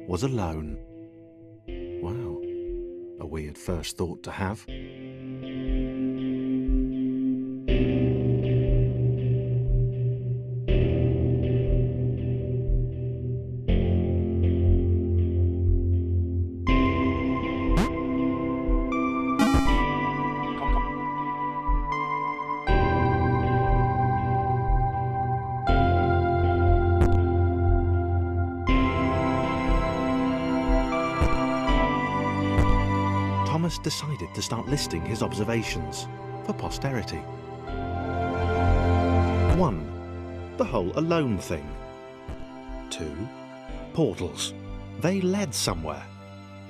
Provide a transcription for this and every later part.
was alone. Wow, a weird first thought to have. Thomas decided to start listing his observations for posterity. 1. The whole alone thing. 2. Portals. They led somewhere.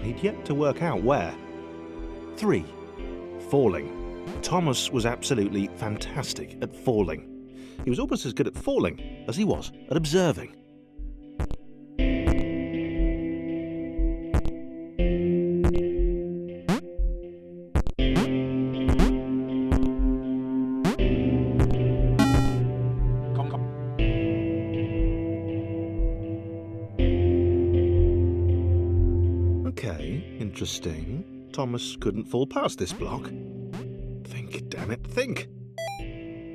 He'd yet to work out where. 3. Falling. Thomas was absolutely fantastic at falling. He was almost as good at falling as he was at observing. Okay, interesting. Thomas couldn't fall past this block. Think, damn it, think!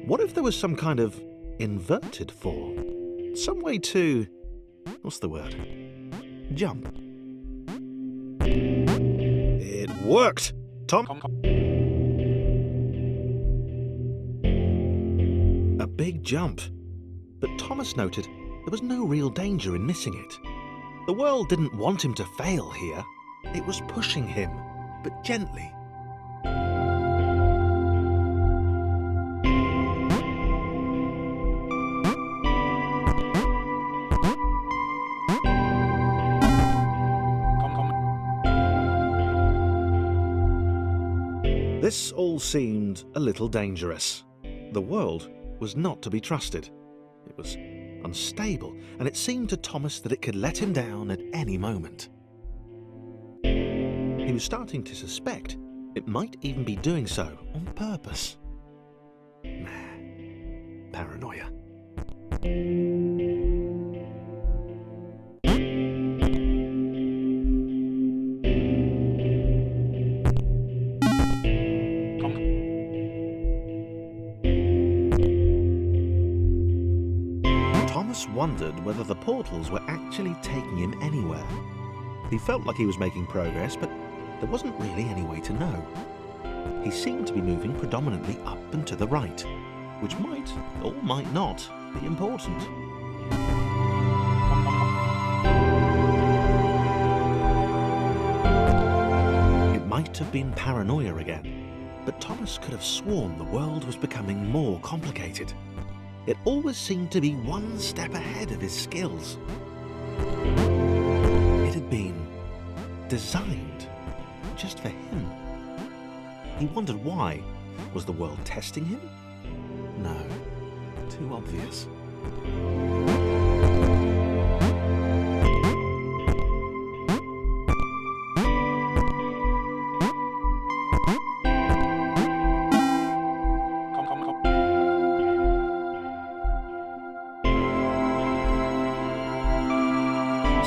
What if there was some kind of inverted fall? Some way to... what's the word? Jump. It worked! A big jump. But Thomas noted there was no real danger in missing it. The world didn't want him to fail here. It was pushing him, but gently. This all seemed a little dangerous. The world was not to be trusted. It was unstable, and it seemed to Thomas that it could let him down at any moment. He was starting to suspect it might even be doing so on purpose. Paranoia. Thomas wondered whether the portals were actually taking him anywhere. He felt like he was making progress, but there wasn't really any way to know. He seemed to be moving predominantly up and to the right, which might, or might not, be important. It might have been paranoia again, but Thomas could have sworn the world was becoming more complicated. It always seemed to be one step ahead of his skills. It had been designed just for him. He wondered why. Was the world testing him? No, too obvious.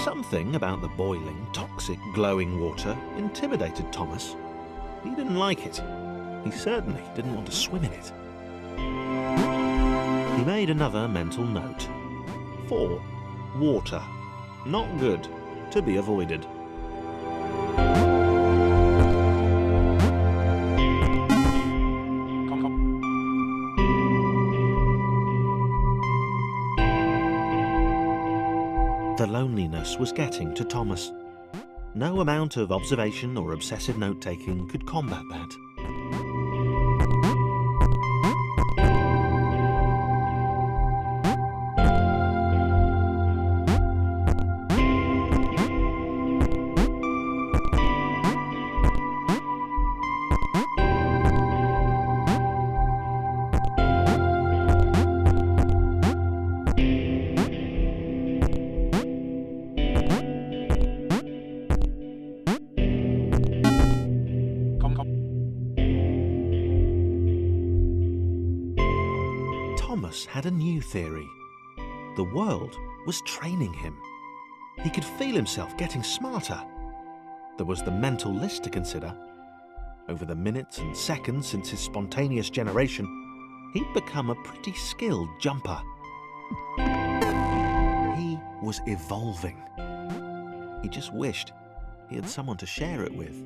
Something about the boiling, toxic, glowing water intimidated Thomas. He didn't like it. He certainly didn't want to swim in it. He made another mental note. 4. Water. Not good. To be avoided. The loneliness was getting to Thomas. No amount of observation or obsessive note-taking could combat that. Thomas had a new theory. The world was training him. He could feel himself getting smarter. There was the mental list to consider. Over the minutes and seconds since his spontaneous generation, he'd become a pretty skilled jumper. He was evolving. He just wished he had someone to share it with.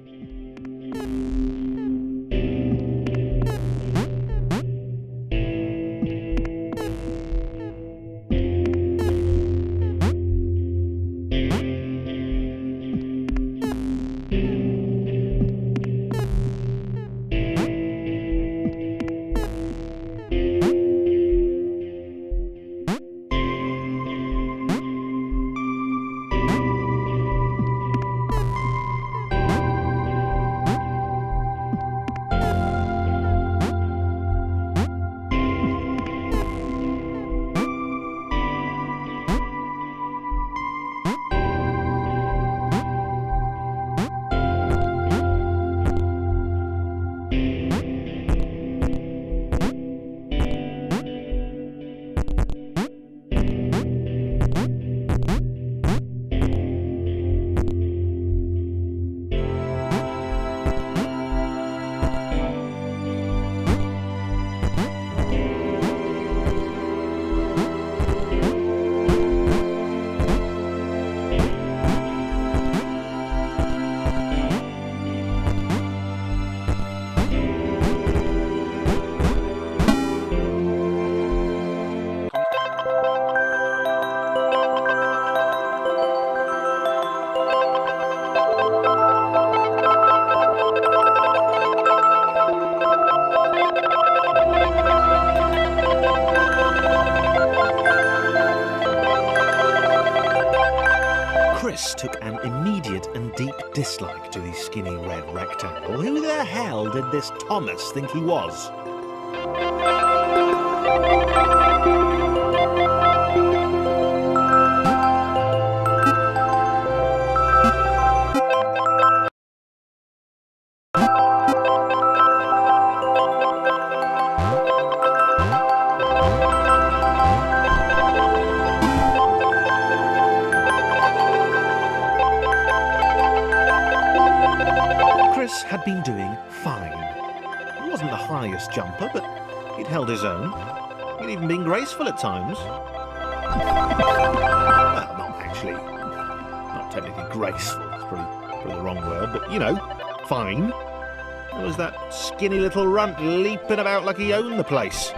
Chris took an immediate and deep dislike to the skinny red rectangle. Who the hell did this Thomas think he was? Chris had been doing fine. He wasn't the highest jumper, but he'd held his own. He'd even been graceful at times. Well, not actually. Not technically graceful, it's probably the wrong word, but, you know, fine. There was that skinny little runt leaping about like he owned the place.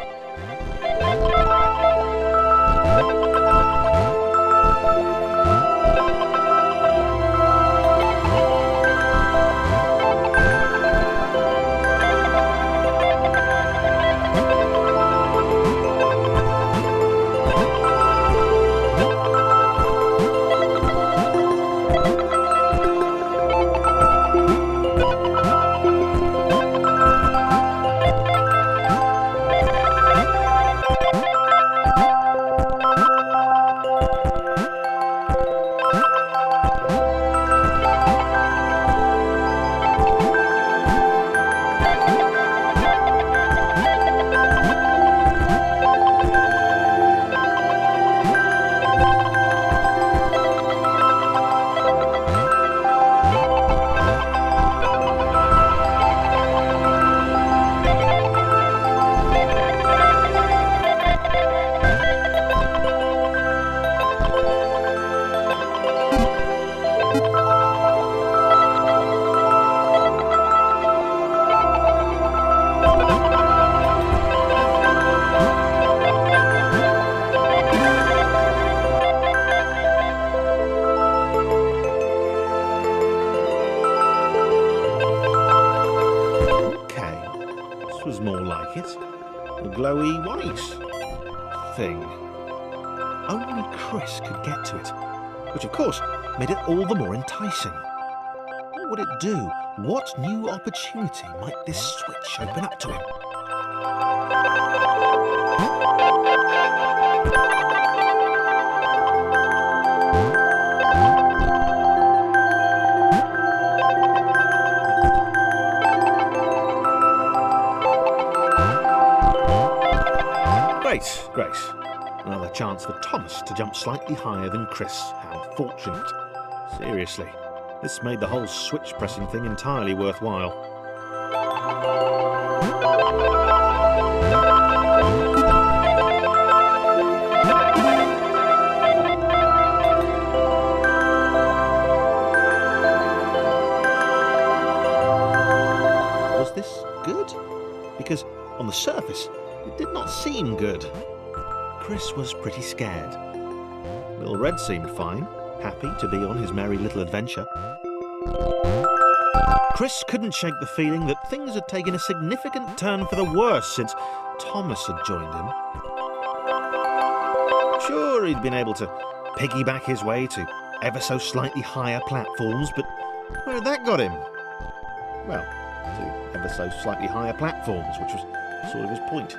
This was more like it. The glowy white thing. Only Chris could get to it, which of course made it all the more enticing. What would it do? What new opportunity might this switch open up to him? Grace. Another chance for Thomas to jump slightly higher than Chris. How fortunate. Seriously, this made the whole switch pressing thing entirely worthwhile. Was this good? Because on the surface, it did not seem good. Chris was pretty scared. Little Red seemed fine, happy to be on his merry little adventure. Chris couldn't shake the feeling that things had taken a significant turn for the worse since Thomas had joined him. Sure, he'd been able to piggyback his way to ever so slightly higher platforms, but where had that got him? Well, to ever so slightly higher platforms, which was sort of his point.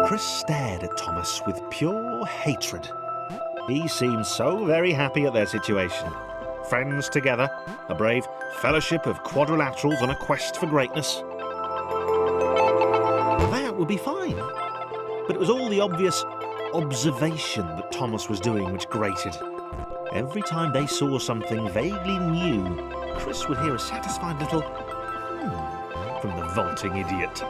Chris stared at Thomas with pure hatred. He seemed so very happy at their situation. Friends together, a brave fellowship of quadrilaterals on a quest for greatness. That would be fine. But it was all the obvious observation that Thomas was doing which grated. Every time they saw something vaguely new, Chris would hear a satisfied little from the vaulting idiot.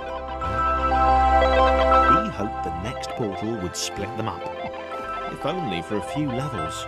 He hoped the next portal would split them up, if only for a few levels.